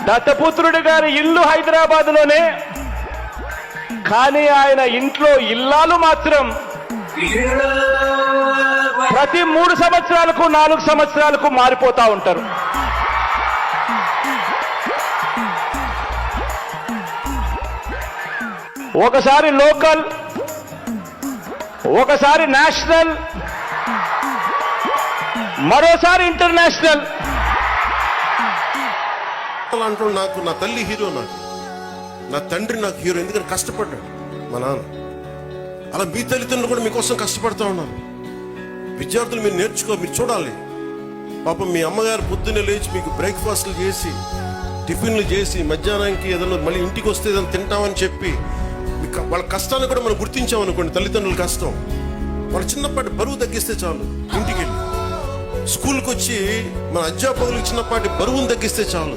దత్తపుత్రుడి గారి ఇల్లు హైదరాబాద్లోనే, కానీ ఆయన ఇంట్లో ఇల్లాలు మాత్రం ప్రతి 3 సంవత్సరాలకు 4 సంవత్సరాలకు మారిపోతా ఉంటారు. ఒకసారి లోకల్, ఒకసారి నేషనల్, మరోసారి ఇంటర్నేషనల్. అంటూ నాకు నా తల్లి హీరో, నాకు నా తండ్రి నాకు హీరో. ఎందుకంటే కష్టపడ్డాడు మా నాన్న. అలా మీ తల్లిదండ్రులు కూడా మీకోసం కష్టపడతా ఉన్నారు. విద్యార్థులు మీరు మీరు చూడాలి. పాపం మీ అమ్మగారు పొద్దున్నే లేచి మీకు బ్రేక్ఫాస్ట్లు చేసి, టిఫిన్లు చేసి, మధ్యాహ్నానికి ఏదైనా మళ్ళీ ఇంటికి వస్తే ఏదైనా తింటామని చెప్పి వాళ్ళ కష్టాన్ని కూడా మనం గుర్తించామనుకోండి. తల్లిదండ్రుల కష్టం, వాళ్ళ చిన్నపాటి బరువు తగ్గిస్తే చాలు. ఇంటికి వెళ్ళి స్కూల్కి వచ్చి మన అధ్యాపకులకు చిన్నపాటి బరువును తగ్గిస్తే చాలు.